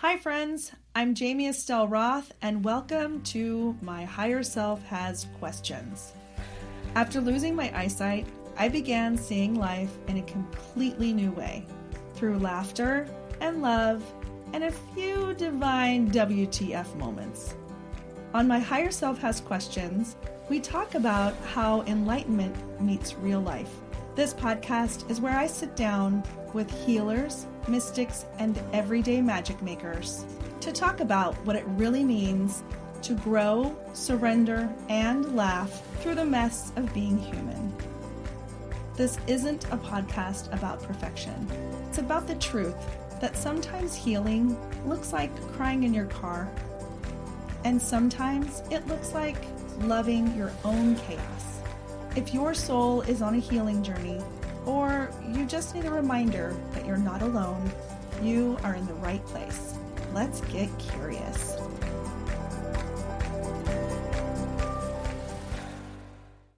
Hi friends, I'm Jamie Estelle Roth and welcome to My Higher Self Has Questions. After losing my eyesight, I began seeing life in a completely new way, through laughter and love and a few divine WTF moments. On My Higher Self Has Questions, we talk about how enlightenment meets real life. This podcast is where I sit down with healers, mystics, and everyday magic makers to talk about what it really means to grow, surrender, and laugh through the mess of being human. This isn't a podcast about perfection. It's about the truth that sometimes healing looks like crying in your car, and sometimes it looks like loving your own chaos. If your soul is on a healing journey, or you just need a reminder that you're not alone, you are in the right place. Let's get curious.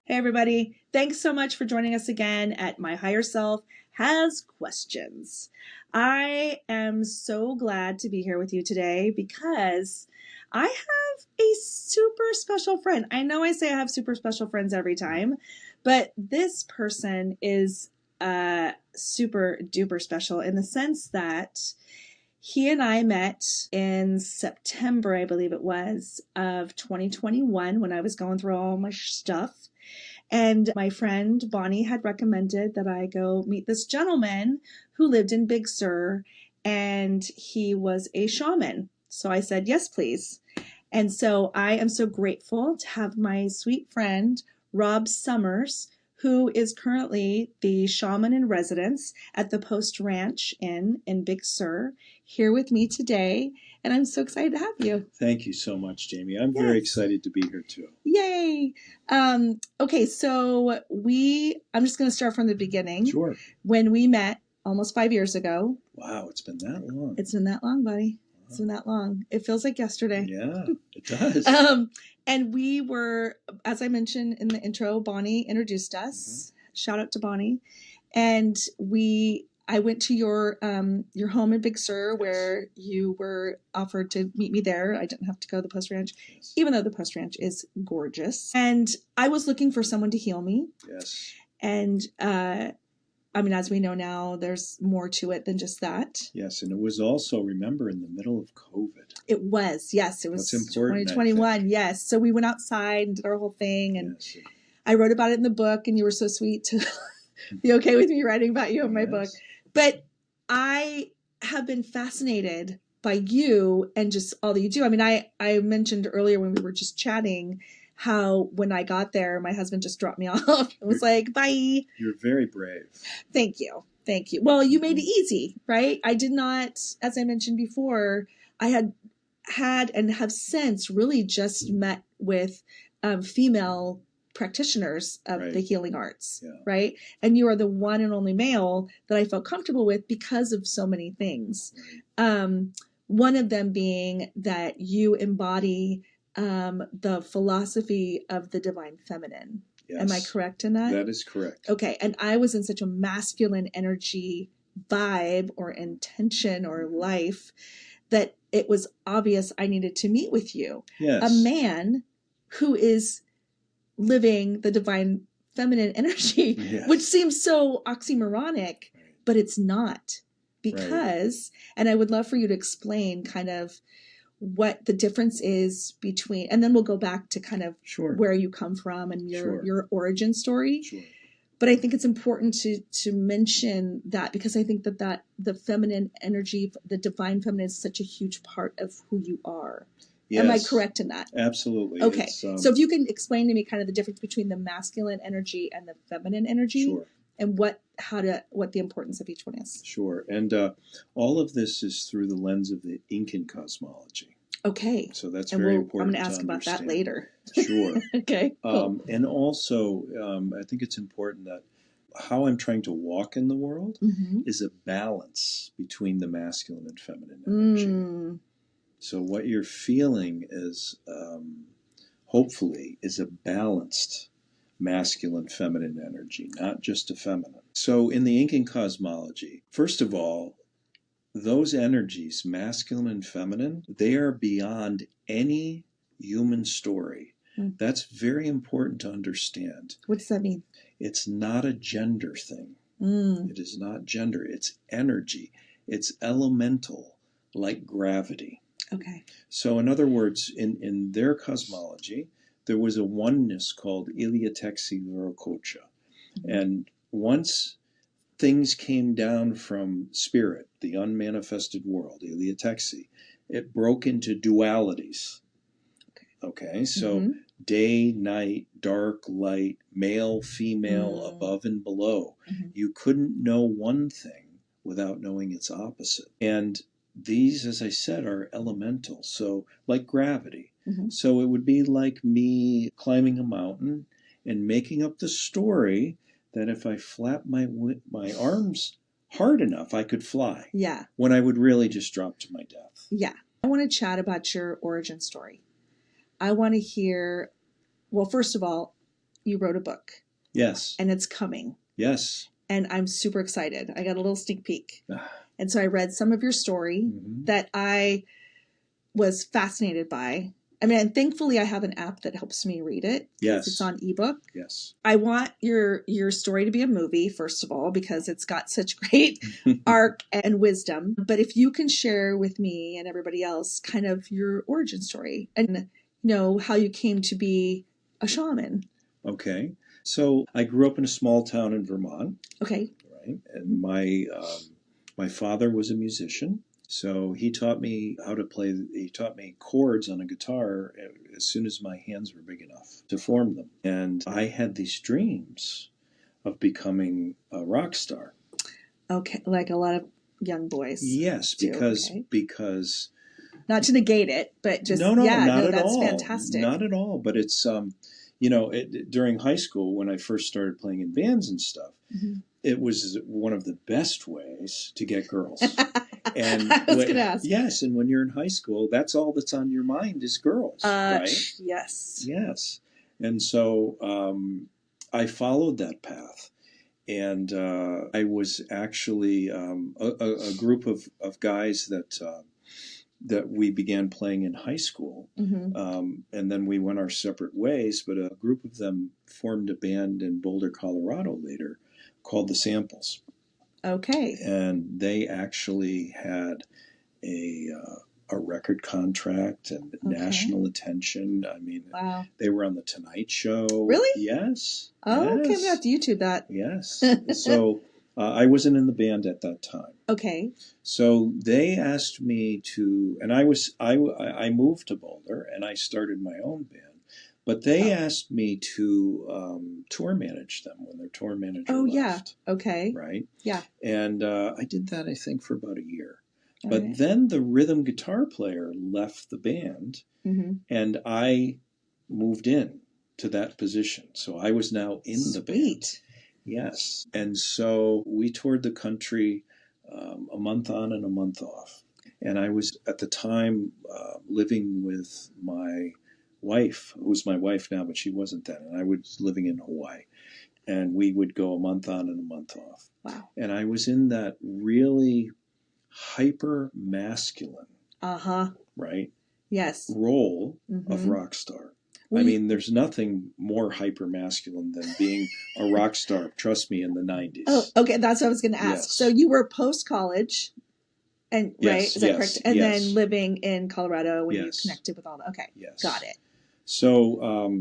Hey everybody, thanks so much for joining us again at My Higher Self Has Questions. I am so glad to be here with you today because I have a super special friend. I know I say I have super special friends every time, but this person is super duper special in the sense that he and I met in September, I believe it was, of 2021 when I was going through all my stuff. And my friend Bonnie had recommended that I go meet this gentleman who lived in Big Sur, and he was a shaman. So I said, yes, please. And so I am so grateful to have my sweet friend, Rob Summers, who is currently the shaman in residence at the Post Ranch Inn in Big Sur, here with me today. And I'm so excited to have you. Thank you so much, Jamie. I'm very excited to be here too. Yay. Okay, so I'm just going to start from the beginning. Sure. When we met almost 5 years ago. Wow, it's been that long. It's been that long, buddy. It's been that long. It feels like yesterday. Yeah, it does. And we were, as I mentioned in the intro, Bonnie introduced us. Mm-hmm. Shout out to Bonnie. And I went to your home in Big Sur, where you were offered to meet me there. I didn't have to go to the Post Ranch, yes, even though the Post Ranch is gorgeous. And I was looking for someone to heal me. Yes. And as we know now, there's more to it than just that. Yes, and it was also, remember, in the middle of COVID. It was, yes. It was 2021, yes. So we went outside and did our whole thing, and yes, I wrote about it in the book, and you were so sweet to be okay with me writing about you in my book. But I have been fascinated by you and just all that you do. I mean, I mentioned earlier when we were just chatting how when I got there, my husband just dropped me off. It was like, bye. You're very brave. Thank you. Thank you. Well, you made it easy, right? I did not, as I mentioned before, I had and have since really just met with female practitioners of the healing arts, right? And you are the one and only male that I felt comfortable with because of so many things. Right. One of them being that you embody the philosophy of the divine feminine. Yes. Am I correct in that? That is correct. Okay. And I was in such a masculine energy vibe or intention or life that it was obvious I needed to meet with you. Yes. A man who is living the divine feminine energy, yes, which seems so oxymoronic, but it's not. Because, and I would love for you to explain kind of what the difference is between, and then we'll go back to kind of where you come from and your origin story. Sure. But I think it's important to mention that because I think that the feminine energy, the divine feminine, is such a huge part of who you are. Yes. Am I correct in that? Absolutely. Okay. So if you can explain to me kind of the difference between the masculine energy and the feminine energy. Sure. And what the importance of each one is. Sure. And all of this is through the lens of the Incan cosmology. Okay. So that's very important. I'm going to ask about that later. Sure. Okay. Cool. And also, I think it's important that how I'm trying to walk in the world is a balance between the masculine and feminine energy. So what you're feeling is, hopefully, is a balanced masculine, feminine energy, not just a feminine. So in the Incan cosmology, first of all, those energies, masculine and feminine, they are beyond any human story. That's very important to understand. What does that mean? It's not a gender thing. It is not gender. It's energy. It's elemental, like gravity. Okay. So in other words, in their cosmology, there was a oneness called Iliateksi Viracocha. And once things came down from spirit, the unmanifested world, Iliateksi, it broke into dualities. Okay, so day, night, dark, light, male, female, above and below. You couldn't know one thing without knowing its opposite. And these, as I said, are elemental, so like gravity. So it would be like me climbing a mountain and making up the story that if I flap my arms hard enough, I could fly. Yeah. When I would really just drop to my death. Yeah. I want to chat about your origin story. I want to hear, well, first of all, you wrote a book. Yes. And it's coming. Yes. And I'm super excited. I got a little sneak peek. And so I read some of your story that I was fascinated by. I mean, and thankfully I have an app that helps me read it. Yes. It's on ebook. Yes. I want your story to be a movie, first of all, because it's got such great arc and wisdom. But if you can share with me and everybody else kind of your origin story and know how you came to be a shaman. Okay. So I grew up in a small town in Vermont. Okay. Right. And my father was a musician. So he taught me how to play, he taught me chords on a guitar as soon as my hands were big enough to form them. And I had these dreams of becoming a rock star. Okay, like a lot of young boys. Yes, because not to negate it, but just not at that's all. Fantastic. Not at all, but it's during high school when I first started playing in bands and stuff, it was one of the best ways to get girls. And I was going to ask. Yes, and when you're in high school, that's all that's on your mind is girls, right? Yes. Yes. And so I followed that path. And I was actually a group of guys that we began playing in high school. And then we went our separate ways, but a group of them formed a band in Boulder, Colorado later called The Samples. Okay. And they actually had a record contract and national attention. I mean, wow. They were on The Tonight Show. Really? Yes. Oh, yes. Okay. I'm going to have to YouTube that. Yes. So I wasn't in the band at that time. Okay. So they asked me to, and I moved to Boulder and I started my own band. But they asked me to tour manage them when their tour manager left. Yeah. Okay. Right? Yeah. And I did that, I think, for about a year. But then the rhythm guitar player left the band, and I moved in to that position. So I was now in the band. Yes. And so we toured the country a month on and a month off. And I was, at the time, living with my wife, who's my wife now, but she wasn't then. And I was living in Hawaii. And we would go a month on and a month off. Wow. And I was in that really hyper masculine, right? Yes. Role of rock star. I mean, there's nothing more hyper masculine than being a rock star. Trust me, in the 90s. Oh, okay. That's what I was going to ask. Yes. So you were post college, and right? Is that correct? And then living in Colorado when you connected with all that. Okay. Yes. Got it. So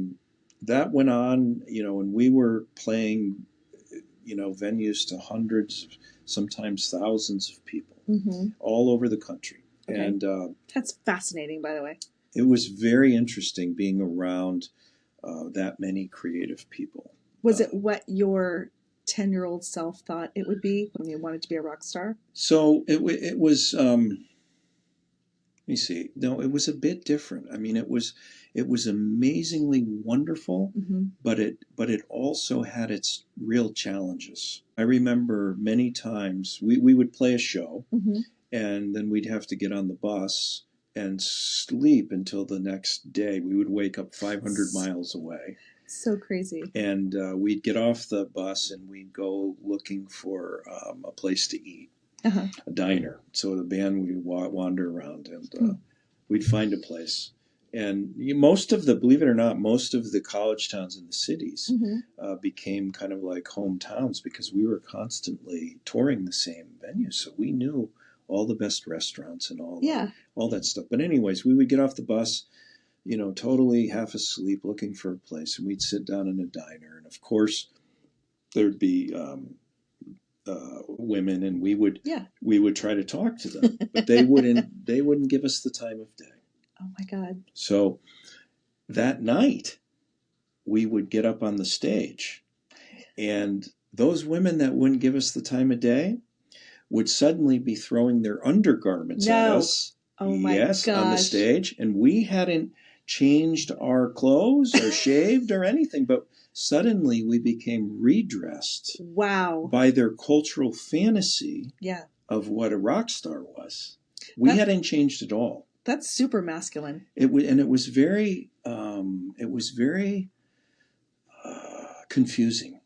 that went on, and we were playing, venues to hundreds, sometimes thousands of people all over the country. Okay. And that's fascinating, by the way. It was very interesting being around that many creative people. Was it what your 10-year-old self thought it would be when you wanted to be a rock star? So it was, let me see. No, it was a bit different. I mean, it was amazingly wonderful, but it also had its real challenges. I remember many times we would play a show, and then we'd have to get on the bus and sleep until the next day. We would wake up 500 miles away. So crazy. And we'd get off the bus and we'd go looking for a place to eat. a diner. So the band would wander around and we'd find a place. And believe it or not, most of the college towns in the cities became kind of like hometowns because we were constantly touring the same venues. So we knew all the best restaurants and all that stuff. But anyways, we would get off the bus, totally half asleep looking for a place. And we'd sit down in a diner. And of course, there'd be women, and we would try to talk to them, but they wouldn't give us the time of day. Oh my God. So that night we would get up on the stage, and those women that wouldn't give us the time of day would suddenly be throwing their undergarments at us. Oh my gosh. On the stage, and we hadn't changed our clothes or shaved or anything, but suddenly we became redressed. Wow. By their cultural fantasy of what a rock star was. We hadn't changed at all. That's super masculine. It was very confusing.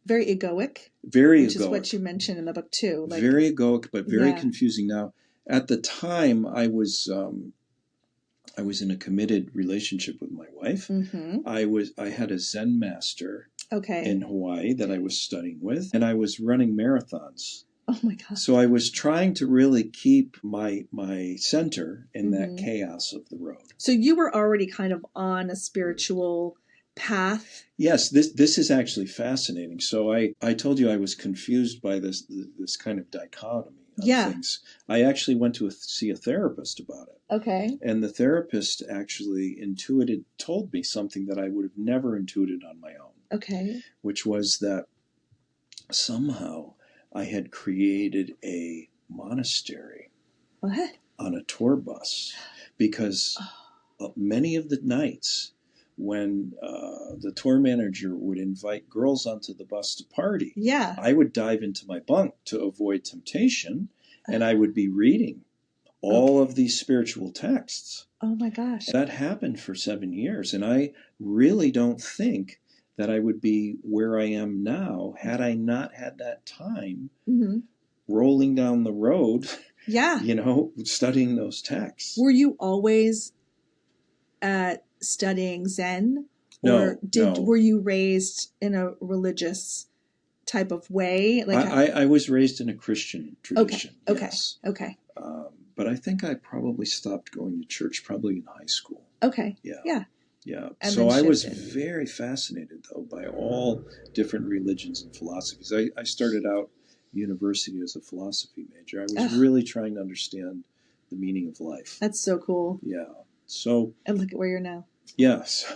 Very egoic. Which is what you mentioned in the book too. Very egoic, but very confusing. Now, at the time, I was in a committed relationship with my wife. Mm-hmm. I had a Zen master in Hawaii that I was studying with, and I was running marathons. Oh my God. So I was trying to really keep my center in that chaos of the road. So you were already kind of on a spiritual path. Yes, this is actually fascinating. So I told you I was confused by this kind of dichotomy of things. I actually went to see a therapist about it. Okay. And the therapist actually told me something that I would have never intuited on my own. Okay. Which was that somehow I had created a monastery on a tour bus, because many of the nights when the tour manager would invite girls onto the bus to party, I would dive into my bunk to avoid temptation, and I would be reading all of these spiritual texts. Oh my gosh. That happened for 7 years, and I really don't think that I would be where I am now had I not had that time rolling down the road, studying those texts. Were you always studying Zen? No. Were you raised in a religious type of way? I was raised in a Christian tradition. Okay. Yes. Okay. But I think I probably stopped going to church probably in high school. Okay. Yeah. So I was very fascinated, though, by all different religions and philosophies. I started out university as a philosophy major. I was really trying to understand the meaning of life. That's so cool. Yeah. So. And look at where you're now. Yes.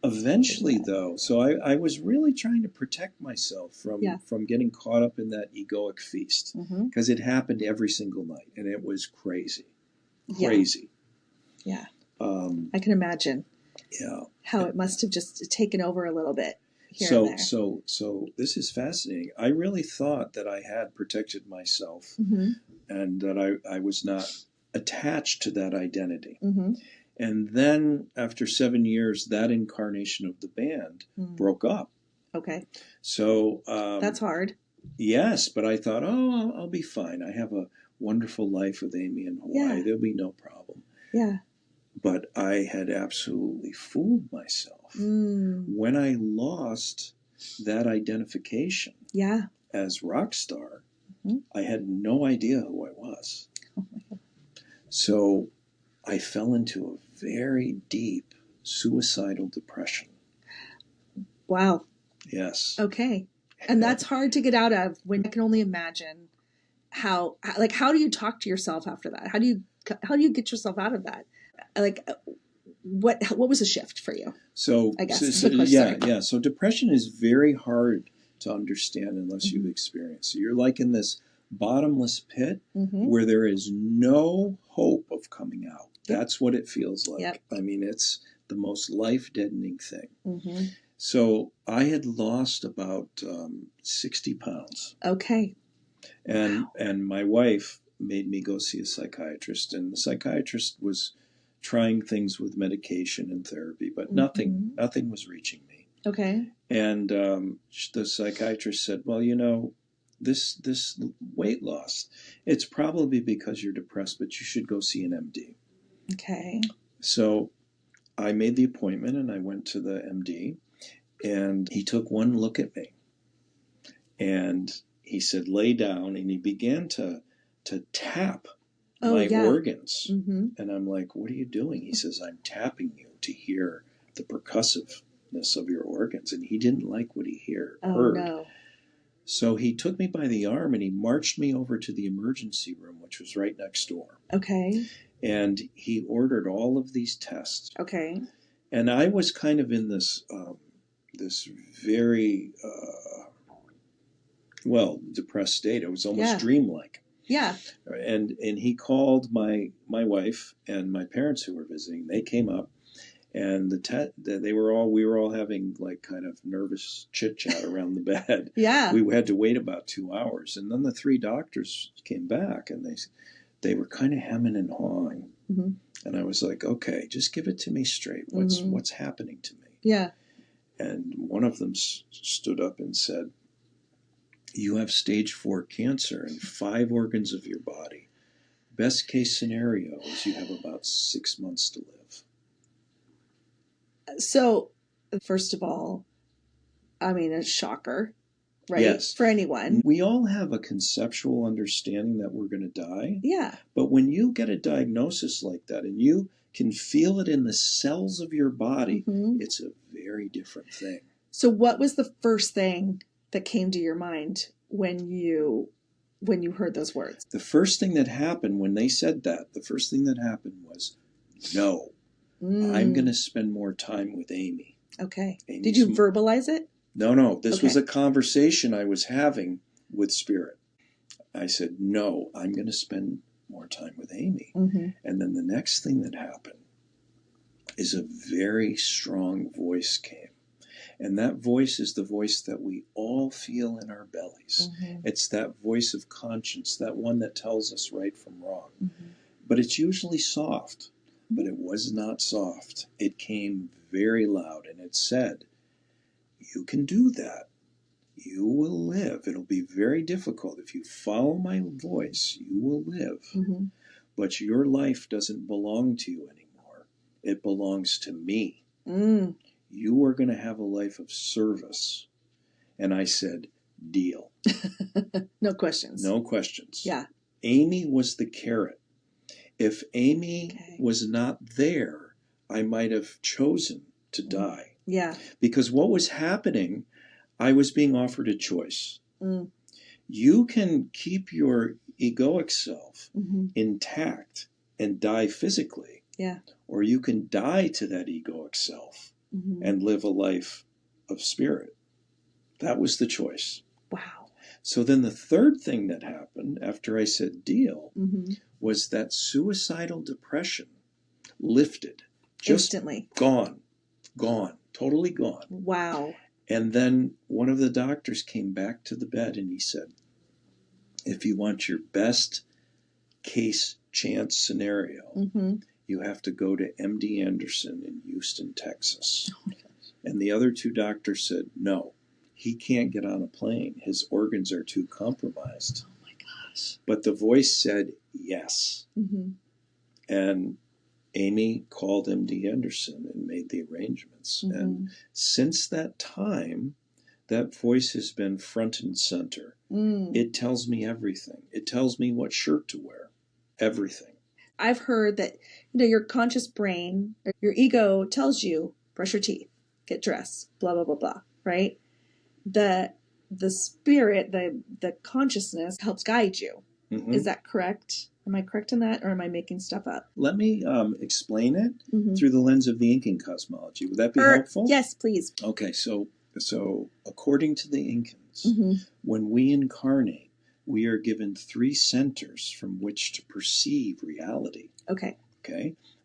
Eventually, though, so I was really trying to protect myself from getting caught up in that egoic feast, because it happened every single night, and it was crazy. Yeah. I can imagine. Yeah. How it must have just taken over a little bit here and there. So this is fascinating. I really thought that I had protected myself and that I was not attached to that identity. And then after 7 years, that incarnation of the band broke up. Okay. So that's hard. Yes, but I thought, I'll be fine. I have a wonderful life with Amy in Hawaii. Yeah. There'll be no problem. Yeah. But I had absolutely fooled myself when I lost that identification as rock star. I had no idea who I was. Oh my God. So I fell into a very deep suicidal depression. Wow. Yes. Okay. And that's hard to get out of, when I can only imagine how do you talk to yourself after that? How do you get yourself out of that? What was the shift for you? So I guess. So depression is very hard to understand unless you've experienced it. You're like in this bottomless pit where there is no hope of coming out. That's what it feels like. Yep. I mean, it's the most life-deadening thing. So I had lost about 60 pounds. Okay. And my wife made me go see a psychiatrist, and the psychiatrist was trying things with medication and therapy, but nothing was reaching me. Okay. And the psychiatrist said, well, this weight loss. It's probably because you're depressed, but you should go see an MD. Okay. So I made the appointment and I went to the MD, and he took one look at me and he said, lay down, and he began to tap my organs. Mm-hmm. And I'm like, what are you doing? He says, I'm tapping you to hear the percussiveness of your organs. And he didn't like what he heard. No. So he took me by the arm and he marched me over to the emergency room, which was right next door. Okay. And he ordered all of these tests. Okay. And I was kind of in this this very depressed state. It was almost dreamlike. Yeah. And he called my wife and my parents who were visiting. They came up, and we were all having like kind of nervous chit chat around the bed. Yeah. We had to wait about 2 hours, and then the 3 doctors came back, and they were kind of hemming and hawing. Mm-hmm. And I was like, okay, just give it to me straight. What's happening to me? Yeah. And one of them stood up and said, you have stage 4 cancer in 5 organs of your body. Best case scenario is you have about 6 months to live. So, first of all, I mean, a shocker, right? Yes. For anyone. We all have a conceptual understanding that we're going to die. Yeah. But when you get a diagnosis like that and you can feel it in the cells of your body, it's a very different thing. So what was the first thing that came to your mind when you heard those words? The first thing that happened when they said that, was, no, I'm going to spend more time with Amy. Okay. Did you verbalize it? No. This was a conversation I was having with Spirit. I said, no, I'm going to spend more time with Amy. Mm-hmm. And then the next thing that happened is a very strong voice came. And that voice is the voice that we all feel in our bellies. Mm-hmm. It's that voice of conscience, that one that tells us right from wrong. Mm-hmm. But it's usually soft. But it was not soft. It came very loud, and it said, you can do that. You will live. It'll be very difficult. If you follow my voice, you will live. Mm-hmm. But your life doesn't belong to you anymore. It belongs to me. Mm. You are going to have a life of service. And I said, deal. No questions. No questions. Yeah. Amy was the carrot. If Amy was not there, I might have chosen to die. Yeah. Because what was happening, I was being offered a choice. Mm. You can keep your egoic self Mm-hmm. intact and die physically. Yeah. Or you can die to that egoic self and live a life of spirit. That was the choice. Wow. So then the third thing that happened after I said deal was that suicidal depression lifted. Just instantly. Gone, totally gone. Wow. And then one of the doctors came back to the bed and he said, if you want your best case chance scenario, you have to go to MD Anderson in Houston, Texas. Oh my gosh. And the other 2 doctors said, no, he can't get on a plane. His organs are too compromised. Oh my gosh. But the voice said yes. And Amy called MD Anderson and made the arrangements. And since that time, that voice has been front and center. It tells me everything. It tells me what shirt to wear. Everything. I've heard that your conscious brain, your ego tells you, brush your teeth, get dressed, blah, blah, blah, blah, right? The spirit, the consciousness helps guide you. Is that correct? Am I correct in that, or am I making stuff up? Let me explain it through the lens of the Incan cosmology. Would that be helpful? Yes, please. Okay, so according to the Incans, when we incarnate, we are given 3 centers from which to perceive reality. Okay.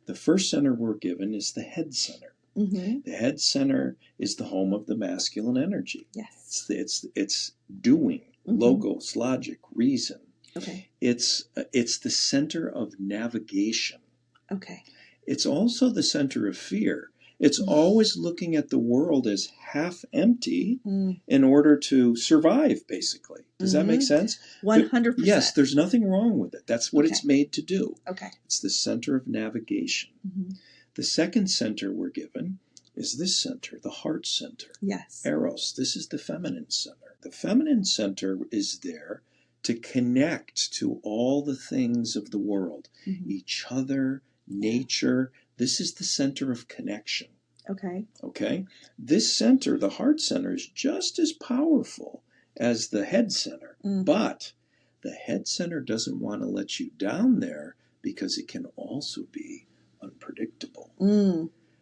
The first center we're given is the head center. The head center is the home of the masculine energy. Yes. It's doing, logos, logic, reason. Okay. It's the center of navigation. Okay. It's also the center of fear. It's always looking at the world as half empty in order to survive, basically. Does that make sense? 100%. Yes, there's nothing wrong with it. That's what it's made to do. Okay. It's the center of navigation. The second center we're given is this center, the heart center. Yes. Eros. This is the feminine center. The feminine center is there to connect to all the things of the world, each other, nature. This is the center of connection. Okay. Okay? This center, the heart center, is just as powerful as the head center. But the head center doesn't want to let you down there because it can also be unpredictable.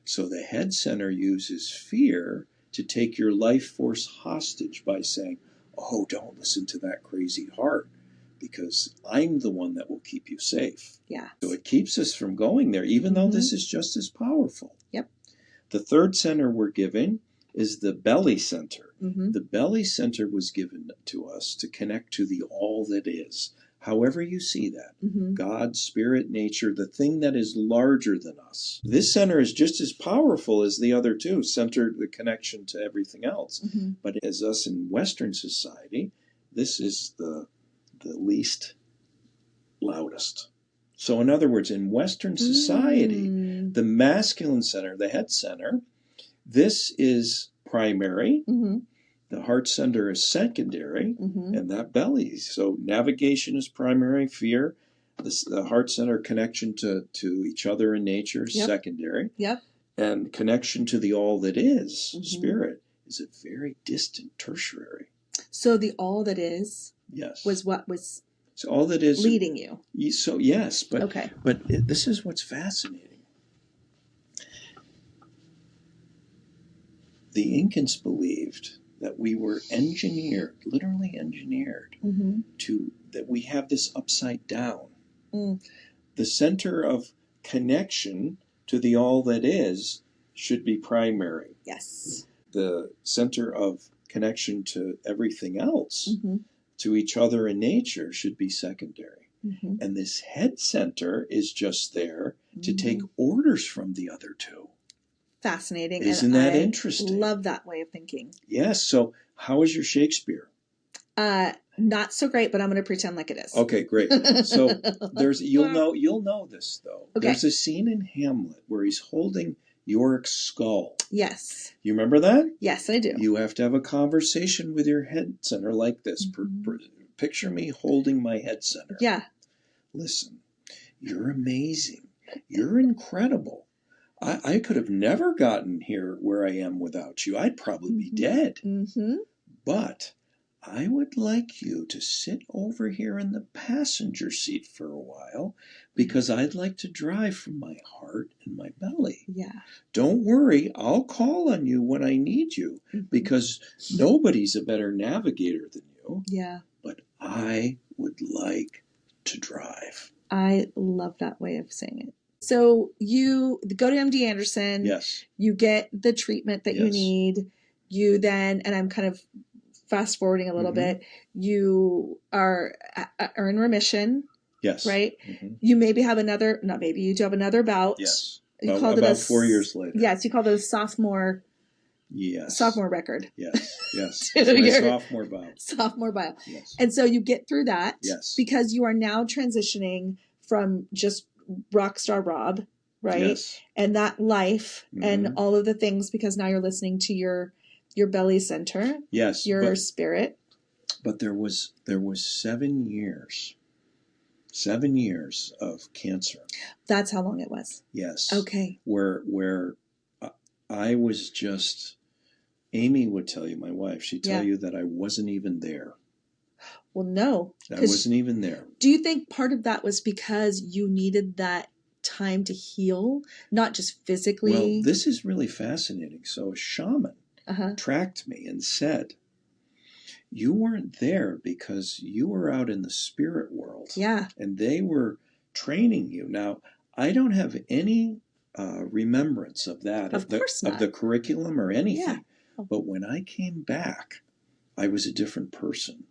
So the head center uses fear to take your life force hostage by saying, oh, don't listen to that crazy heart because I'm the one that will keep you safe. Yeah. So it keeps us from going there, even though this is just as powerful. Yep. The third center we're given is the belly center. The belly center was given to us to connect to the all that is. However you see that, God, spirit, nature, the thing that is larger than us. This center is just as powerful as the other two, centered the connection to everything else. But as us in Western society, this is the least loudest. So in other words, in Western society, the masculine center, the head center, this is primary. The heart center is secondary, and that belly. So navigation is primary, fear. The heart center connection to each other and nature is secondary. And connection to the all that is, spirit, is a very distant tertiary. So the all that is was what was so all that is leading you. So yes, but this is what's fascinating. The Incans believed that we were engineered, literally engineered, that we have this upside down. The center of connection to the all that is should be primary. Yes. The center of connection to everything else, to each other and nature, should be secondary. And this head center is just there to take orders from the other two. Fascinating. Isn't that interesting? Love that way of thinking. Yes. So how is your Shakespeare? Not so great, but I'm going to pretend like it is. Okay, great. So you'll know this though. Okay. There's a scene in Hamlet where he's holding Yorick's skull. Yes. You remember that? Yes, I do. You have to have a conversation with your head center like this. Picture me holding my head center. Yeah. Listen, you're amazing. You're incredible. I could have never gotten here where I am without you. I'd probably be dead. But I would like you to sit over here in the passenger seat for a while because I'd like to drive from my heart and my belly. Yeah. Don't worry, I'll call on you when I need you because nobody's a better navigator than you. Yeah. But I would like to drive. I love that way of saying it. So you go to MD Anderson. Yes. You get the treatment that you need. You then, and I'm kind of fast forwarding a little bit, you are in remission. Yes. Right? You maybe have another, not maybe, you do have another bout. Yes. You called it about 4 years later. Yes. You called it a sophomore. Yes. Sophomore record. Yes. Yes. It's my sophomore bout. Sophomore bout. Yes. And so you get through that. Yes. Because you are now transitioning from just Rockstar Rob, right? Yes. And that life and all of the things, because now you're listening to your belly center. Yes. Your spirit. But there was 7 years. 7 years of cancer. That's how long it was. Yes. Okay. Where I was just, Amy would tell you, my wife, she'd tell you that I wasn't even there. Well, no. I wasn't even there. Do you think part of that was because you needed that time to heal, not just physically? Well, this is really fascinating. So a shaman tracked me and said, you weren't there because you were out in the spirit world. Yeah. And they were training you. Now, I don't have any remembrance of that, of the curriculum or anything. Yeah. Oh. But when I came back, I was a different person.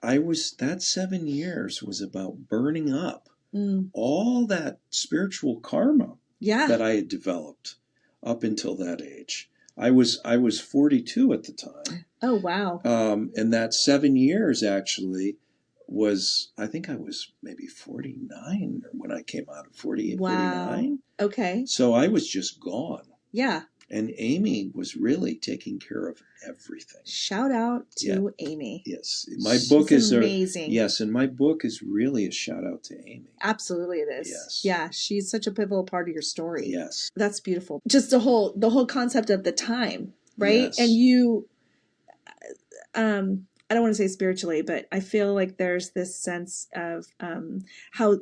That 7 years was about burning up all that spiritual karma that I had developed up until that age. I was 42 at the time. Oh, wow. And that 7 years actually was, I think I was maybe 49 when I came out of 48, wow. 49. Okay. So I was just gone. Yeah. And Amy was really taking care of everything. Shout out to Amy. Yes. My book is amazing. Yes, and my book is really a shout out to Amy. Absolutely it is. Yes. Yeah, she's such a pivotal part of your story. Yes. That's beautiful. Just the whole concept of the time, right? Yes. And you I don't want to say spiritually, but I feel like there's this sense of how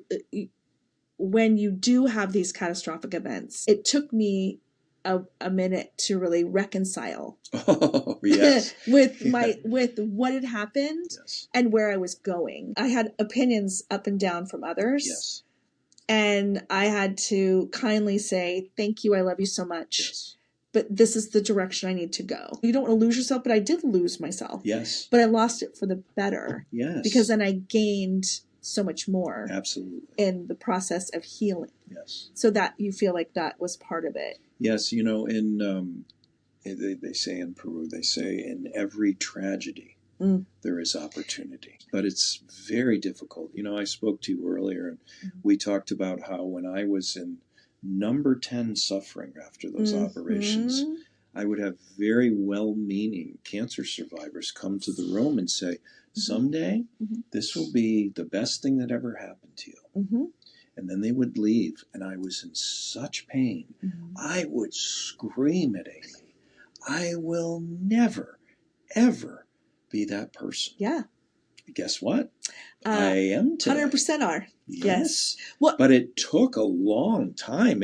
when you do have these catastrophic events, it took me a minute to really reconcile Oh, yes. with what had happened Yes. and where I was going. I had opinions up and down from others. Yes. And I had to kindly say, thank you, I love you so much. Yes. But this is the direction I need to go. You don't want to lose yourself, but I did lose myself. Yes. But I lost it for the better. Yes. Because then I gained so much more. Absolutely. In the process of healing. Yes. So that you feel like that was part of it. Yes, they say in Peru, they say in every tragedy there is opportunity. But it's very difficult. I spoke to you earlier and we talked about how when I was in number 10 suffering after those operations, I would have very well-meaning cancer survivors come to the room and say, someday this will be the best thing that ever happened to you. And then they would leave, and I was in such pain. I would scream at Amy, I will never, ever be that person. Yeah. Guess what? I am today. 100% are. Yes. Well, but it took a long time.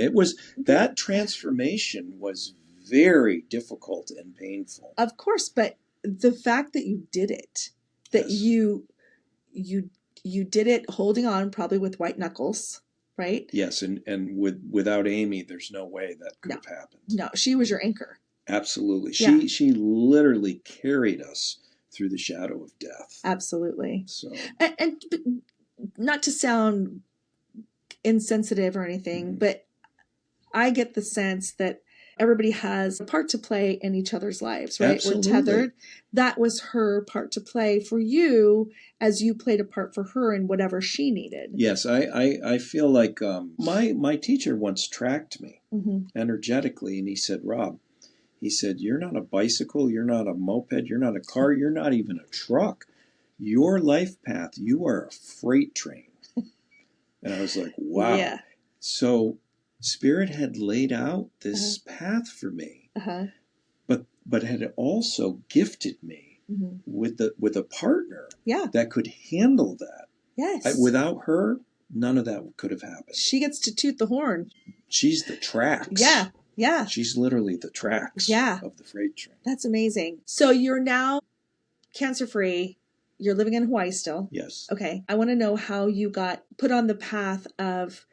That transformation was very difficult and painful. Of course, but the fact that you did it, that you did it holding on probably with white knuckles, right? Yes, and without Amy, there's no way that could have happened. No, she was your anchor. Absolutely. She literally carried us through the shadow of death. Absolutely. So and not to sound insensitive or anything, but I get the sense that everybody has a part to play in each other's lives, right? Absolutely. We're tethered. That was her part to play for you as you played a part for her in whatever she needed. Yes, I feel like my teacher once tracked me energetically, and he said, Rob, he said, you're not a bicycle, you're not a moped, you're not a car, you're not even a truck. Your life path, you are a freight train. And I was like, wow. Yeah. So Spirit had laid out this path for me, but had also gifted me with a partner that could handle that. Yes. Without her, none of that could have happened. She gets to toot the horn. She's the tracks. Yeah. Yeah. She's literally the tracks of the freight train. That's amazing. So you're now cancer-free. You're living in Hawaii still. Yes. Okay. I want to know how you got put on the path of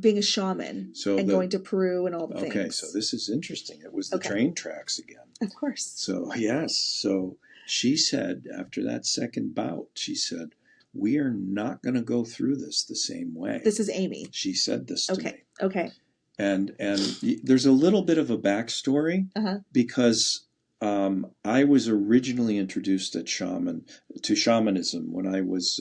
being a shaman going to Peru and all the things. Okay, so this is interesting. It was the train tracks again. Of course. So, yes. So she said, after that second bout, she said, we are not going to go through this the same way. This is Amy. She said this to me. Okay. And there's a little bit of a backstory because I was originally introduced to shamanism when I was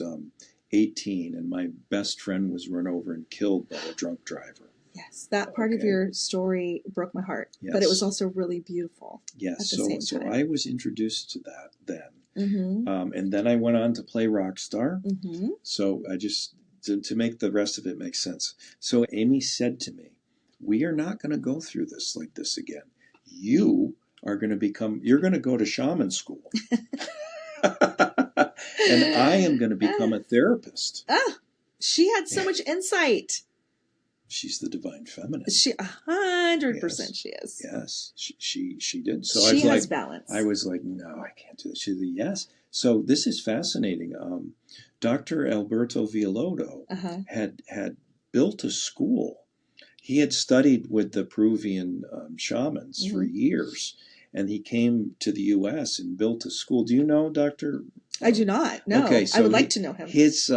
18, and my best friend was run over and killed by a drunk driver. Yes, that part of your story broke my heart, but it was also really beautiful. Yes, so I was introduced to that then, and then I went on to play Rockstar. So I just to make the rest of it make sense. So Amy said to me, "We are not going to go through this like this again. You're going to go to shaman school." And I am going to become a therapist. She had so much insight. She's the divine feminine. 100% she is. Yes, she did. So she has balance. I was like, no, I can't do this. She said, yes. So this is fascinating. Dr. Alberto Villoldo had built a school. He had studied with the Peruvian shamans for years. and he came to the U.S. and built a school. Do you know Dr.? I do not. No. Okay, so I would like to know him. His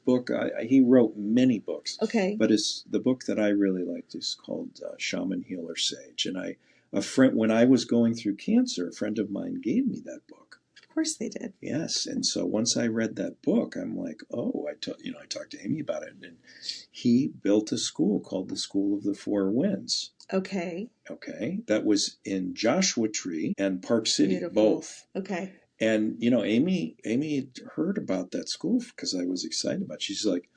book. He wrote many books. Okay. But the book that I really liked is called Shaman, Healer, Sage. And when I was going through cancer, a friend of mine gave me that book. Of course they did. Yes, and so once I read that book, I'm like, oh, I talked to Amy about it, and he built a school called the School of the Four Winds. Okay. Okay, that was in Joshua Tree and Park City, Beautiful. Both. Okay. And Amy had heard about that school because I was excited about it. She's like,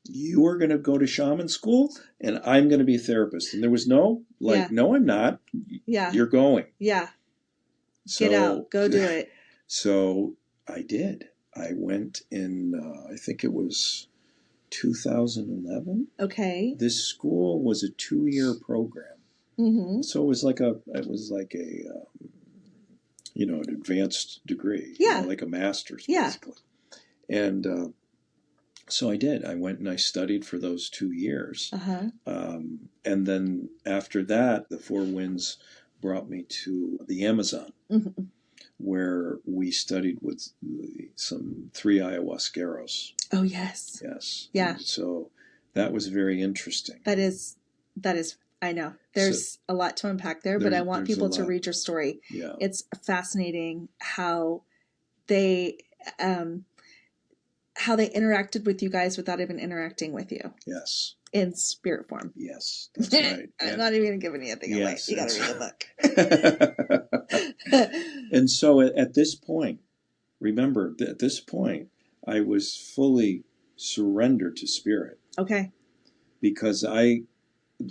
you are going to go to shaman school and I'm going to be a therapist. And there was no, no, I'm not. Yeah. You're going. Yeah. Get out. Go do it. So I did. I went in, I think it was 2011. Okay. This school was a 2-year program. Mm-hmm. So it was like an advanced degree. Yeah. Like a master's, basically. And so I did. I went and I studied for those 2 years. Uh-huh. And then after that, the Four Winds brought me to the Amazon, mm-hmm. where we studied with some 3 ayahuasqueros. Oh, yes. Yes. Yeah. And so that was very interesting. That is, I know. There's a lot to unpack there, but I want people to read your story. Yeah. It's fascinating how they interacted with you guys without even interacting with you. Yes. In spirit form. Yes, that's right. I'm not even going to give anything away. You got to read the book. And so at this point, remember, at this point, I was fully surrendered to spirit. Okay. Because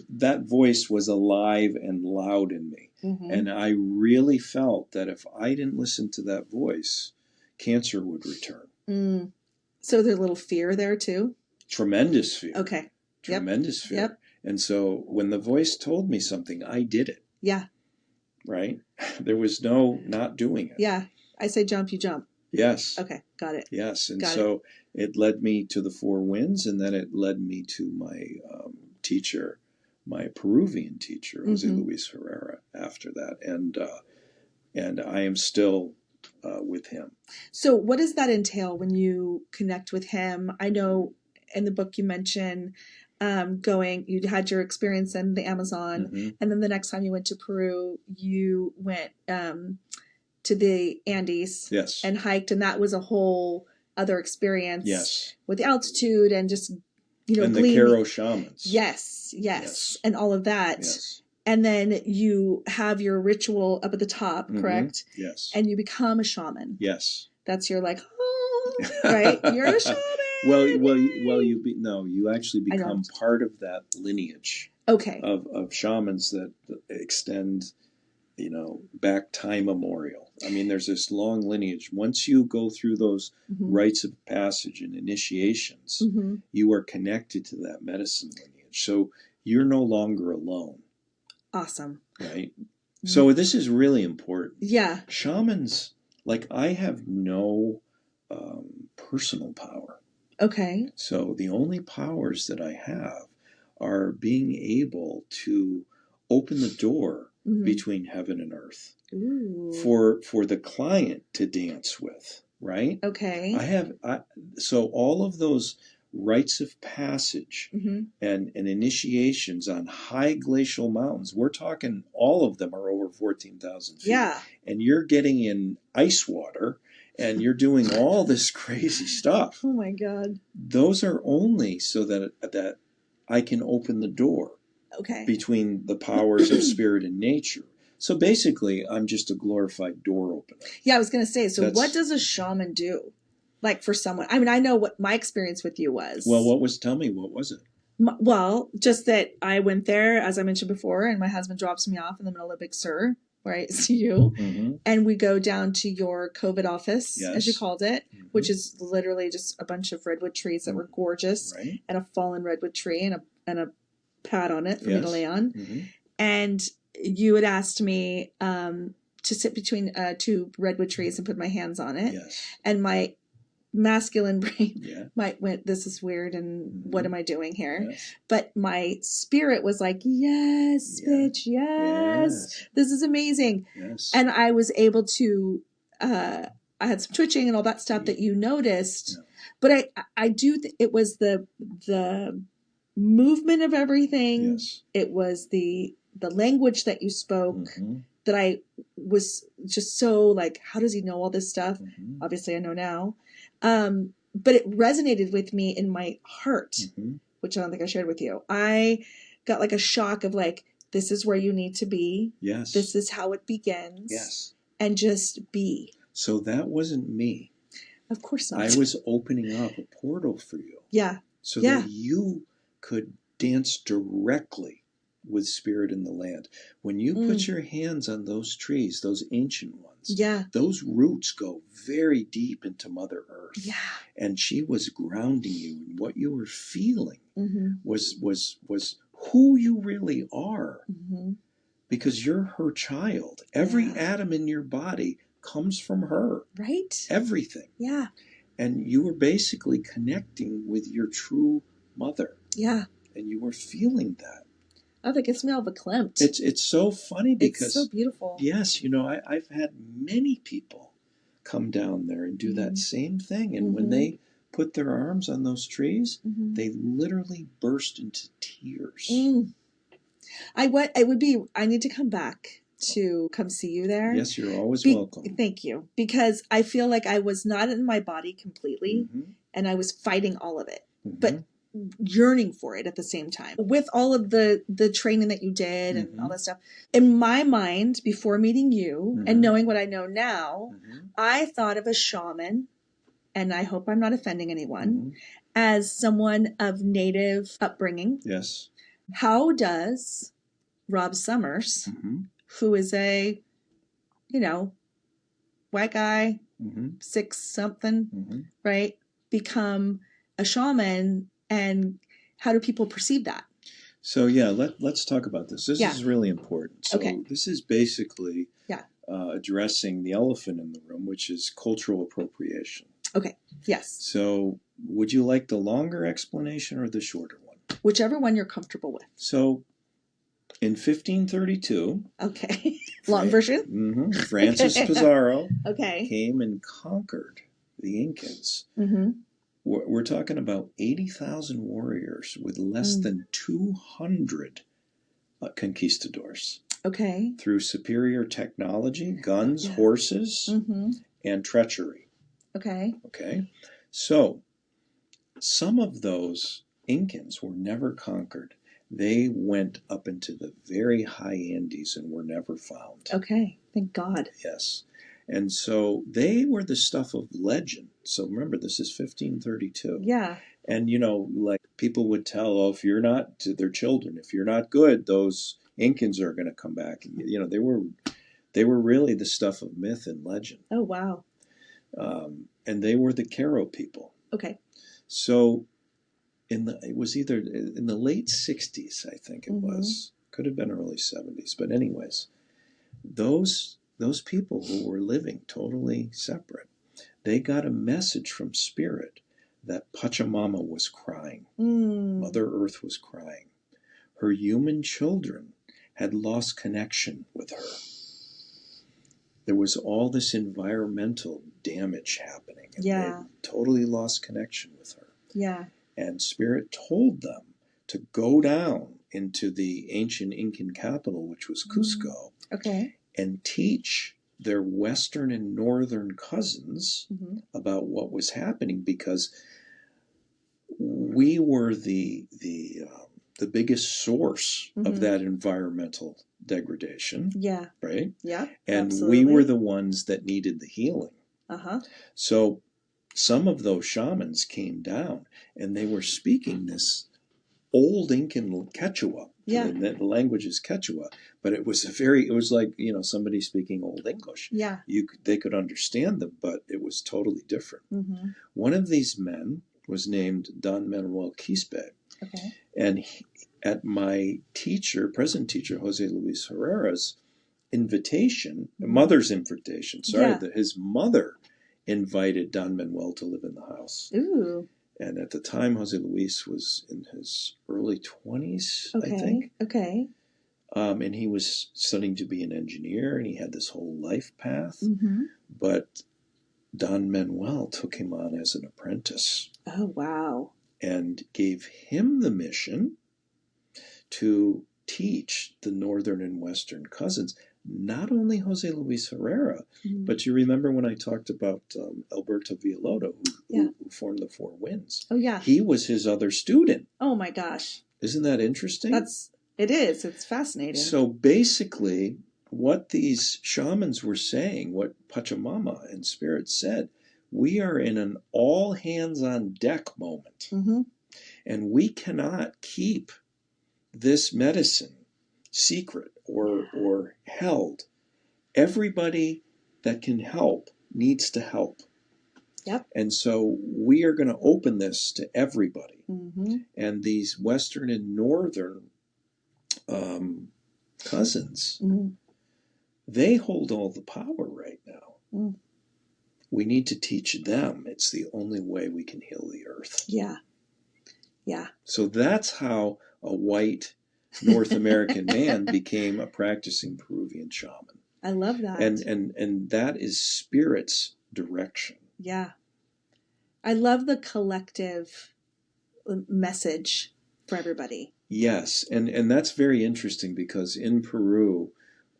that voice was alive and loud in me. Mm-hmm. And I really felt that if I didn't listen to that voice, cancer would return. Mm. So there's a little fear there too? Tremendous fear. Okay. Tremendous fear. Yep. And so when the voice told me something, I did it. Yeah. Right? There was no not doing it. Yeah. I say jump, you jump. Yes. Okay. Got it. Yes. And so it led me to the Four Winds, and then it led me to my teacher, my Peruvian teacher, Jose mm-hmm. Luis Herrera, after that. And I am still with him. So what does that entail when you connect with him? I know in the book you mention you had your experience in the Amazon, mm-hmm. and then the next time you went to Peru, you went to the Andes, yes. and hiked, and that was a whole other experience, yes. with the altitude and just and the Q'ero shamans, yes, and all of that. Yes. And then you have your ritual up at the top, mm-hmm. correct? Yes. And you become a shaman. Yes. That's your right? You're a shaman. You actually become part of that lineage. Okay. Of shamans that extend, back time immemorial. I mean, there's this long lineage. Once you go through those mm-hmm. rites of passage and initiations, mm-hmm. you are connected to that medicine lineage. So you're no longer alone. Awesome. Right? Mm-hmm. So this is really important. Yeah. Shamans, I have no personal power. Okay. So the only powers that I have are being able to open the door mm-hmm. between heaven and earth. Ooh. For the client to dance with, right? Okay. So all of those rites of passage mm-hmm. and initiations on high glacial mountains, we're talking all of them are over 14,000 feet. Yeah. And you're getting in ice water and you're doing all this crazy stuff. Oh my God. Those are only so that I can open the door. Okay. Between the powers of spirit and nature. So basically, I'm just a glorified door opener. Yeah, I was going to say, what does a shaman do? For someone? I mean, I know what my experience with you was. Well, tell me, what was it? Well, just that I went there, as I mentioned before, and my husband drops me off in the middle of Big Sur, where I see you. Mm-hmm. And we go down to your COVID office, yes. as you called it, mm-hmm. which is literally just a bunch of redwood trees that were gorgeous, right. and a fallen redwood tree and a pad on it for me to lay on. Mm-hmm. And you had asked me to sit between 2 redwood trees and put my hands on it. Yes. And my masculine brain Yeah. went, this is weird and what am I doing here? Yes. But my spirit was like, yes, Yeah. bitch, yes, this is amazing. Yes. And I was able to, I had some twitching and all that stuff that you noticed. Yeah. But I do, it was the movement of everything. Yes. It was the language that you spoke that I was just so like, how does he know all this stuff? Obviously I know now. But it resonated with me in my heart, which I don't think I shared with you. I got like a shock of like, this is where you need to be. Yes. This is how it begins. Yes. And just be. So that wasn't me. Of course not. I was opening up a portal for you. Yeah. So that you could dance directly with spirit in the land. When you put your hands on those trees, those ancient ones, those roots go very deep into Mother Earth. Yeah. And she was grounding you, and what you were feeling was who you really are. Because you're her child. Every atom in your body comes from her. Right. Everything. Yeah. And you were basically connecting with your true mother. Yeah. And you were feeling that. Oh, that gets me all verklempt. It's so funny because it's so beautiful. Yes, you know, I've had many people come down there and do that same thing. And when they put their arms on those trees, they literally burst into tears. I need to come back to come see you there. Yes, you're always welcome. Thank you. Because I feel like I was not in my body completely and I was fighting all of it. But yearning for it at the same time. With all of the training that you did and all that stuff. In my mind, before meeting you and knowing what I know now, I thought of a shaman, and I hope I'm not offending anyone, as someone of Native upbringing. Yes. How does Rob Summers, who is a, white guy, 6-something, right, become a shaman, and how do people perceive that? So let's talk about this. This is really important. So this is basically addressing the elephant in the room, which is cultural appropriation. Okay. Yes. So would you like the longer explanation or the shorter one? Whichever one you're comfortable with. So in 1532. Okay. Long version? Francis Pizarro okay. came and conquered the Incans. We're talking about 80,000 warriors with less than 200 conquistadors. Okay. Through superior technology, guns, horses, and treachery. Okay. Okay. So some of those Incans were never conquered. They went up into the very high Andes and were never found. Okay. Thank God. Yes. And so they were the stuff of legend. So remember, this is 1532. Yeah. And, like people would tell, if you're not, to their children, if you're not good, those Incans are going to come back. They were really the stuff of myth and legend. Oh, wow. And they were the Q'ero people. Okay. So it was either in the late 60s, I think it was. Could have been early 70s. But anyways, those people who were living totally separate, they got a message from Spirit that Pachamama was crying. Mother Earth was crying. Her human children had lost connection with her. There was all this environmental damage happening. And they totally lost connection with her. Yeah. And Spirit told them to go down into the ancient Incan capital, which was Cusco. Okay. And teach their western and northern cousins about what was happening, because we were the biggest source of that environmental degradation. Yeah. Right? Yeah. And absolutely. we were the ones that needed the healing. So some of those shamans came down and they were speaking this old Incan Quechua. The language is Quechua, but it was like, somebody speaking Old English. Yeah. They could understand them, but it was totally different. One of these men was named Don Manuel Quispe. Okay. And at my present teacher, Jose Luis Herrera's invitation, mother's invitation, his mother invited Don Manuel to live in the house. Ooh. And at the time, Jose Luis was in his early 20s, Okay. I think. Okay. And he was studying to be an engineer, and he had this whole life path. Mm-hmm. But Don Manuel took him on as an apprentice. Oh, wow. And gave him the mission to teach the northern and western cousins, not only Jose Luis Herrera, but you remember when I talked about Alberto Villalobos, who formed the Four Winds? Oh, yeah. He was his other student. Oh, my gosh. Isn't that interesting? It is. It's fascinating. So basically, what these shamans were saying, what Pachamama and Spirit said, we are in an all hands on deck moment. Mm-hmm. And we cannot keep this medicine secret or held. Everybody that can help needs to help. Yep. And so we are going to open this to everybody. Mm-hmm. And these Western and Northern cousins, they hold all the power right now. Mm. We need to teach them. It's the only way we can heal the earth. Yeah. Yeah. So that's how a white North American man became a practicing Peruvian shaman. I love that. And that is Spirit's direction. Yeah. I love the collective message for everybody. Yes, and that's very interesting because in Peru,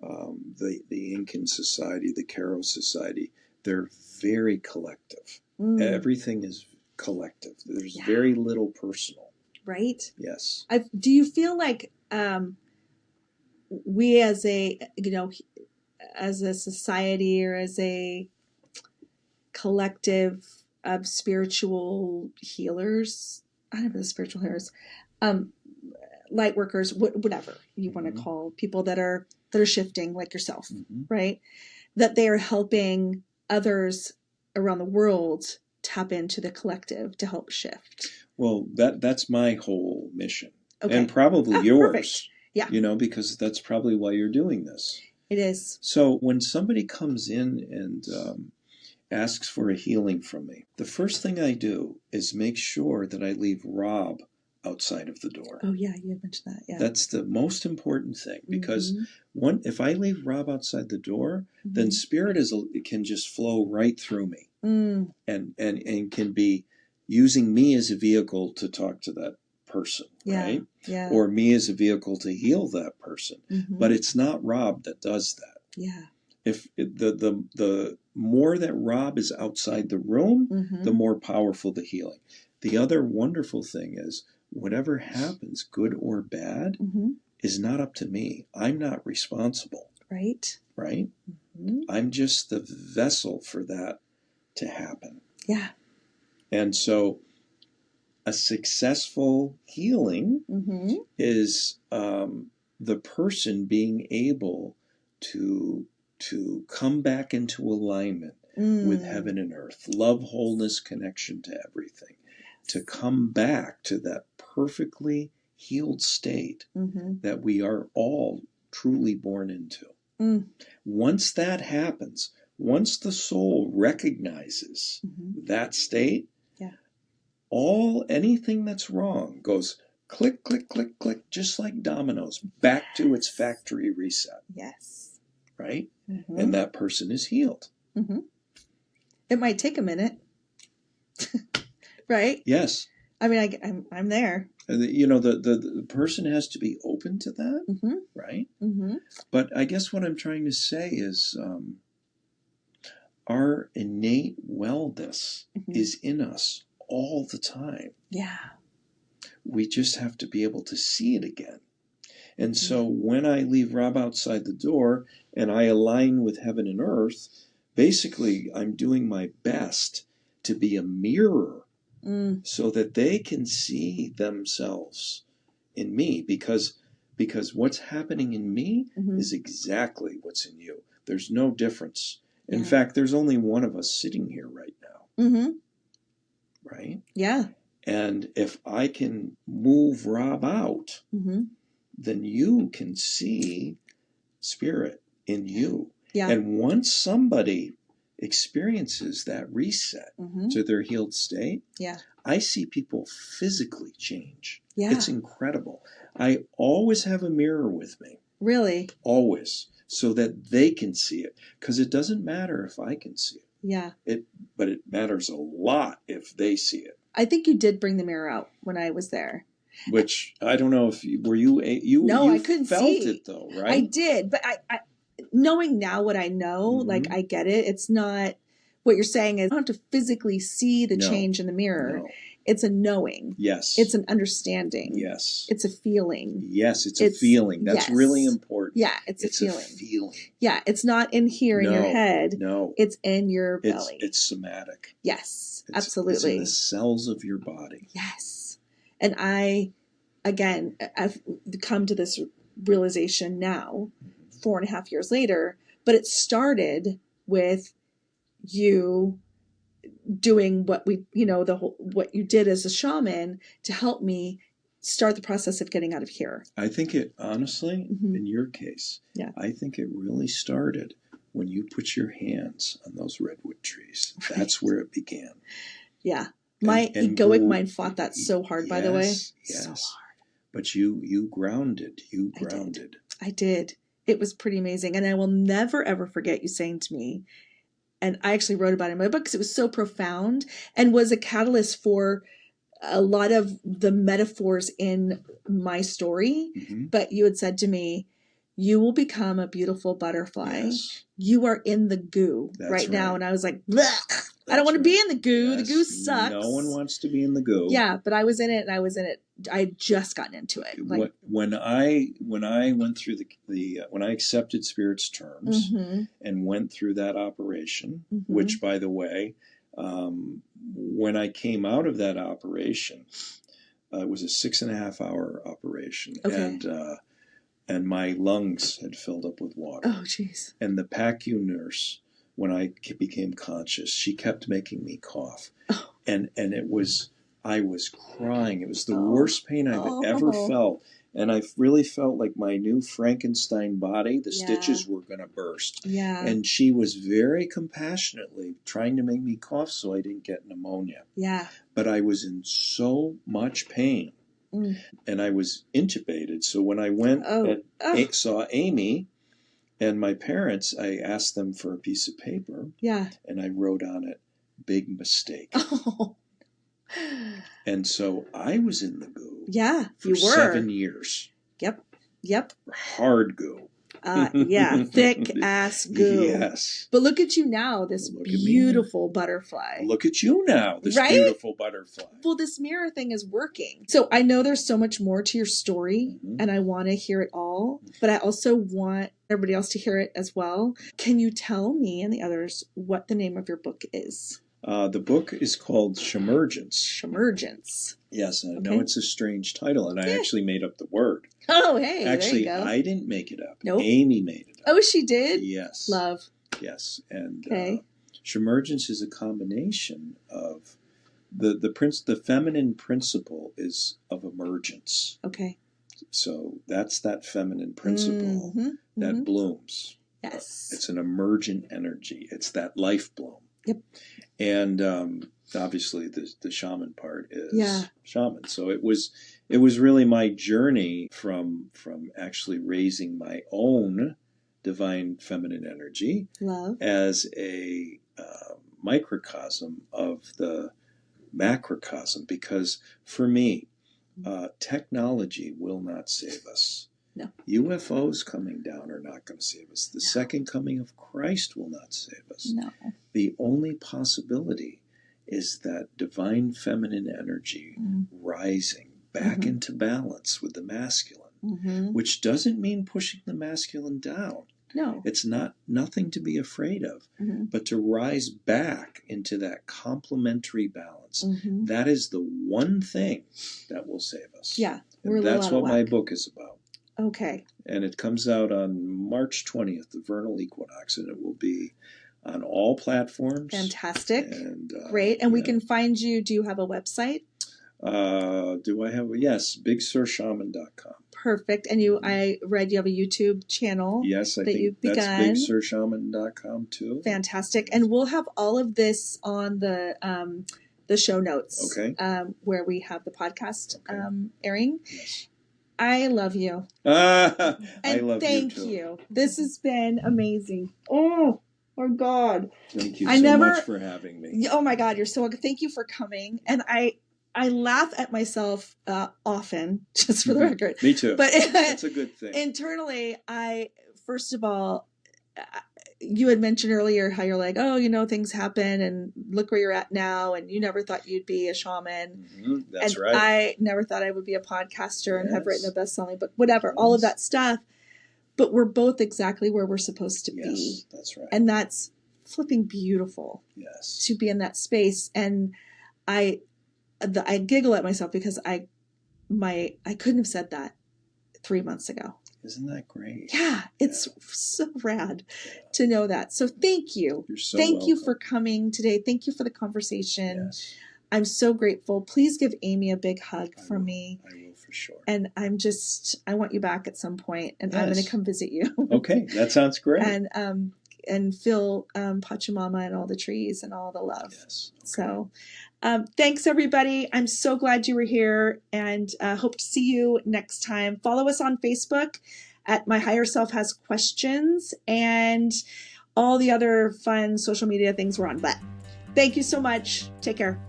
the Incan society, the Q'ero society, they're very collective. Everything is collective. There's very little personal. Right? Yes. Do you feel like we as a society or as a collective of spiritual healers, I don't know, spiritual healers, light workers, whatever you want to call people that are shifting like yourself, right? That they are helping others around the world tap into the collective to help shift. Well, that's my whole mission. Okay. And probably yours. Perfect. Yeah. Because that's probably why you're doing this. It is. So when somebody comes in and asks for a healing from me, the first thing I do is make sure that I leave Rob outside of the door. Oh, yeah, you had mentioned that. Yeah. That's the most important thing because if I leave Rob outside the door, then Spirit can just flow right through me and can be using me as a vehicle to talk to that person, right? Yeah. Or me as a vehicle to heal that person. But it's not Rob that does that. Yeah. If the more that Rob is outside the room, the more powerful the healing. The other wonderful thing is whatever happens, good or bad, is not up to me. I'm not responsible. Right. Right? I'm just the vessel for that to happen. Yeah. And so a successful healing is the person being able to come back into alignment with heaven and earth, love, wholeness, connection to everything, to come back to that perfectly healed state that we are all truly born into. Once that happens, once the soul recognizes that state, anything that's wrong goes click, click, click, click, just like dominoes, back to its factory reset. Yes. Right? And that person is healed. It might take a minute. Right? Yes. I mean, I'm there. The person has to be open to that, right? But I guess what I'm trying to say is our innate wellness is in us all the time. Yeah. We just have to be able to see it again. And so when I leave Rob outside the door and I align with heaven and earth, basically I'm doing my best to be a mirror so that they can see themselves in me because what's happening in me is exactly what's in you. There's no difference. In fact, there's only one of us sitting here right now. Right? Yeah. And if I can move Rob out, then you can see Spirit in you. Yeah. And once somebody experiences that reset to their healed state, I see people physically change. Yeah. It's incredible. I always have a mirror with me. Really? Always. So that they can see it. Because it doesn't matter if I can see it. Yeah. But it matters a lot if they see it. I think you did bring the mirror out when I was there. Which, I don't know if you No, I couldn't felt see it though, right? I did, but I knowing now what I know, like I get it. It's not what you're saying is I don't have to physically see the change in the mirror. No. It's a knowing. Yes. It's an understanding. Yes. It's a feeling. Yes, it's a feeling. That's really important. Yeah, it's a feeling. A feeling. Yeah, it's not in here in your head. No. It's in your belly. It's somatic. Yes, absolutely. It's in the cells of your body. Yes. And I've come to this realization now, 4.5 years later, but it started with you doing what what you did as a shaman to help me start the process of getting out of here. I think it, honestly, in your case, I think it really started when you put your hands on those redwood trees. That's where it began. Yeah. My egoic mind fought that so hard, by the way. Yes. So hard. But you grounded. You grounded. I did. It was pretty amazing. And I will never, ever forget you saying to me, and I actually wrote about it in my book because it was so profound and was a catalyst for a lot of the metaphors in my story. But you had said to me, you will become a beautiful butterfly. Yes. You are in the goo right now. And I was like, blech. I don't want to be in the goo. Yes. The goo sucks. No one wants to be in the goo. Yeah, but I was in it, and I was in it. I had just gotten into it. Like, when I went through when I accepted Spirit's terms and went through that operation, which, by the way, when I came out of that operation, it was a 6.5-hour operation, and my lungs had filled up with water. Oh, jeez. And the PACU nurse, when I became conscious, she kept making me cough. Oh. And I was crying. It was the worst pain I've ever felt. And I really felt like my new Frankenstein body, the stitches were going to burst. Yeah. And she was very compassionately trying to make me cough so I didn't get pneumonia. Yeah. But I was in so much pain. And I was intubated. So when I went and saw Amy and my parents, I asked them for a piece of paper. Yeah. And I wrote on it, big mistake. Oh. And so I was in the goo. Yeah, for 7 years. Yep. Hard goo. Yeah, thick ass goo. Yes. But look at you now, this beautiful butterfly. Look at you now, this beautiful butterfly. Well, this mirror thing is working. So I know there's so much more to your story, and I want to hear it all, but I also want everybody else to hear it as well. Can you tell me and the others what the name of your book is? The book is called Shemergence. Shemergence. Yes, I know it's a strange title, and I actually made up the word. Oh, hey, actually, there you go. I didn't make it up. Nope. Amy made it up. Oh, she did? Yes. Love. Yes, and Shemergence is a combination of the feminine principle is of emergence. Okay. So that's that feminine principle that blooms. Yes. It's an emergent energy. It's that life bloom. Yep. And obviously the shaman part is shaman. So it was really my journey from actually raising my own divine feminine energy as a microcosm of the macrocosm, because for me, technology will not save us. No. UFOs coming down are not going to save us. The second coming of Christ will not save us. No. The only possibility is that divine feminine energy rising back into balance with the masculine, which doesn't mean pushing the masculine down. No. It's nothing to be afraid of, but to rise back into that complementary balance. That is the one thing that will save us. Yeah. And that's what my book is about. Okay. And it comes out on March 20th, the vernal equinox, and it will be on all platforms. Fantastic. And, great. And we can find you. Do you have a website? Do I have? Yes, BigSurShaman.com. Perfect. And I read you have a YouTube channel. Yes, I that think you've that's begun. BigSurShaman.com too. Fantastic. And we'll have all of this on the show notes. Okay. Where we have the podcast airing. Yes. I love you. I love thank you too. you. This has been amazing. Oh God. Thank you so much for having me. Oh my God, you're so good. Thank you for coming. And I laugh at myself often, just for the record. Me too. But that's a good thing. Internally, first of all, you had mentioned earlier how you're like, oh, things happen and look where you're at now. And you never thought you'd be a shaman. Mm-hmm. That's right. I never thought I would be a podcaster and have written a best-selling book, whatever, all of that stuff. But we're both exactly where we're supposed to be. Yes, that's right. And that's flipping beautiful. Yes. To be in that space. And I giggle at myself because I couldn't have said that 3 months ago. Isn't that great? Yeah, it's so rad to know that. So thank you. You're so Thank welcome. you for coming today. Thank you for the conversation. Yes. I'm so grateful. Please give Amy a big hug from me. I will for sure. And I want you back at some point, and I'm going to come visit you. Okay, that sounds great. And feel Pachamama and all the trees and all the love. Yes. Okay. So thanks, everybody. I'm so glad you were here, and hope to see you next time. Follow us on Facebook at My Higher Self Has Questions and all the other fun social media things we're on. But thank you so much. Take care.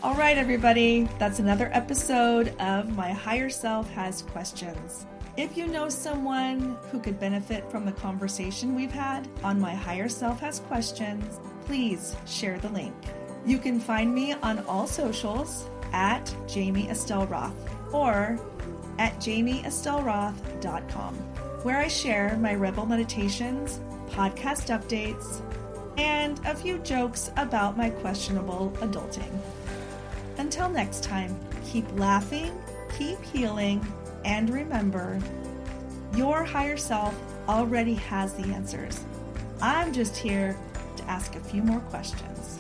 All right, everybody. That's another episode of My Higher Self Has Questions. If you know someone who could benefit from the conversation we've had on My Higher Self Has Questions, please share the link. You can find me on all socials at Jamie Estelle Roth or at jamieestelleroth.com, where I share my Rebel Meditations, podcast updates, and a few jokes about my questionable adulting. Until next time, keep laughing, keep healing, and remember, your higher self already has the answers. I'm just here to ask a few more questions.